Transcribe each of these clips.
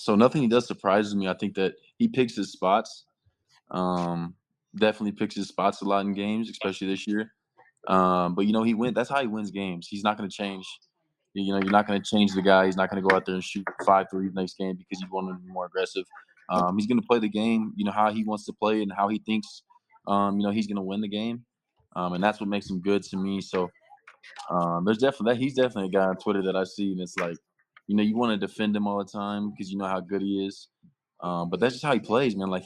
So nothing he does surprises me. I think that he picks his spots. Um, Definitely picks his spots a lot in games, especially this year. But he wins. That's how he wins games. He's not going to change. You're not going to change the guy. He's not going to go out there and shoot 5 threes next game because you want him to be more aggressive. He's going to play the game, how he wants to play and how he thinks, he's going to win the game. And that's what makes him good to me. So there's definitely that. He's definitely a guy on Twitter that I see, and it's like, you want to defend him all the time because you know how good he is. But that's just how he plays, man. Like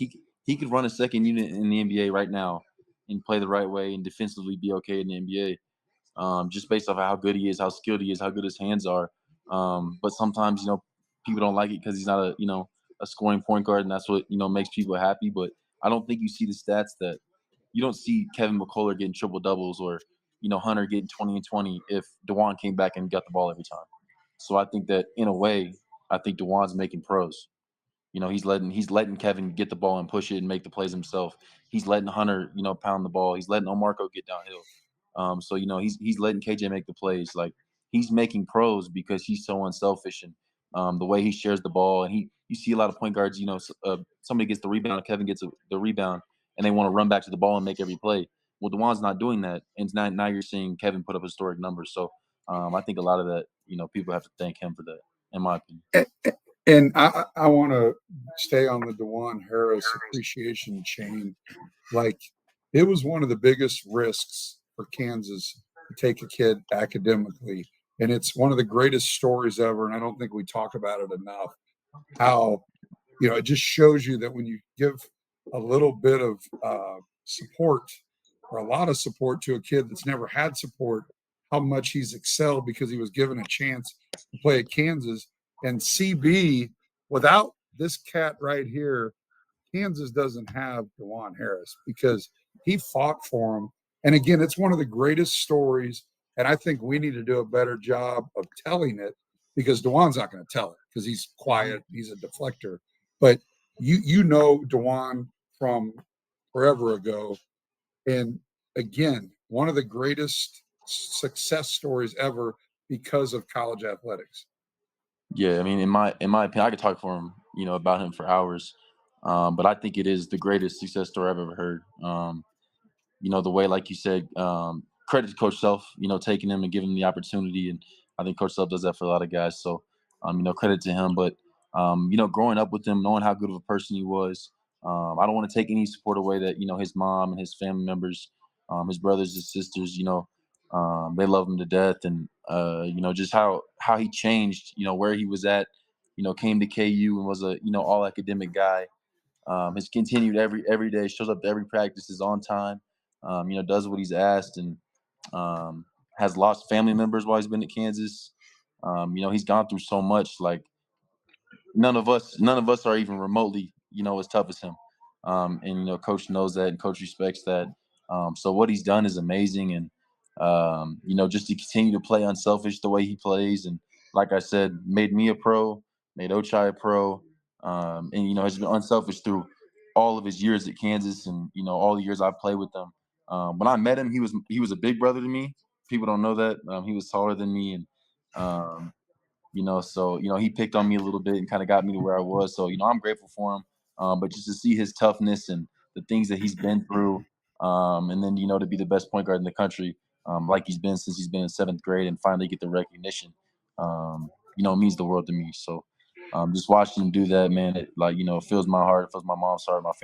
he could run a second unit in the NBA right now and play the right way and defensively be okay in the NBA. Just based off of how good he is, how skilled he is, how good his hands are. But sometimes people don't like it because he's not a scoring point guard, and that's what makes people happy. But I don't think you see the stats that you don't see Kevin McCullough getting triple doubles or Hunter getting 20 and 20 if DeJuan came back and got the ball every time. So I think that in a way, I think DeJuan's making pros. He's letting Kevin get the ball and push it and make the plays himself. He's letting Hunter, pound the ball. He's letting Omarco get downhill. So he's letting KJ make the plays. Like he's making pros because he's so unselfish and the way he shares the ball. And you see a lot of point guards. Somebody gets the rebound, Kevin gets the rebound, and they want to run back to the ball and make every play. Well, DeJuan's not doing that, and now you're seeing Kevin put up historic numbers. So I think a lot of that, people have to thank him for that, in my opinion. And I want to stay on the Dajuan Harris appreciation chain. Like, it was one of the biggest risks for Kansas to take a kid academically. And it's one of the greatest stories ever. And I don't think we talk about it enough. How, it just shows you that when you give a little bit of support or a lot of support to a kid that's never had support, how much he's excelled because he was given a chance to play at Kansas. And CB, without this cat right here, Kansas doesn't have Dajuan Harris because he fought for him. And again, it's one of the greatest stories. And I think we need to do a better job of telling it because Dajuan's not going to tell it because he's quiet. He's a deflector. But you know Dajuan from forever ago. And again, one of the greatest success stories ever because of college athletics. Yeah, I mean, in my opinion, I could talk for him, about him for hours. But I think it is the greatest success story I've ever heard. The way, like you said, credit to Coach Self, taking him and giving him the opportunity. And I think Coach Self does that for a lot of guys. So, credit to him. But, growing up with him, knowing how good of a person he was, I don't want to take any support away that, his mom and his family members, his brothers and sisters, they love him to death. And, just how he changed, where he was at, came to KU and was a, all academic guy. Has continued every day, shows up to every practice, is on time, does what he's asked, and has lost family members while he's been at Kansas. He's gone through so much. Like none of us are even remotely, as tough as him. And Coach knows that, and Coach respects that. So what he's done is amazing, and just to continue to play unselfish the way he plays, and like I said, made me a pro, made Ochai a pro, and has been unselfish through all of his years at Kansas, and all the years I played with him. When I met him, he was a big brother to me. People don't know that. He was taller than me, and so he picked on me a little bit and kind of got me to where I was. So I'm grateful for him. But just to see his toughness and the things that he's been through, and then to be the best point guard in the country, like he's been since he's been in 7th grade, and finally get the recognition, means the world to me. So just watching him do that, man, it fills my heart, it fills my mom's heart, my family.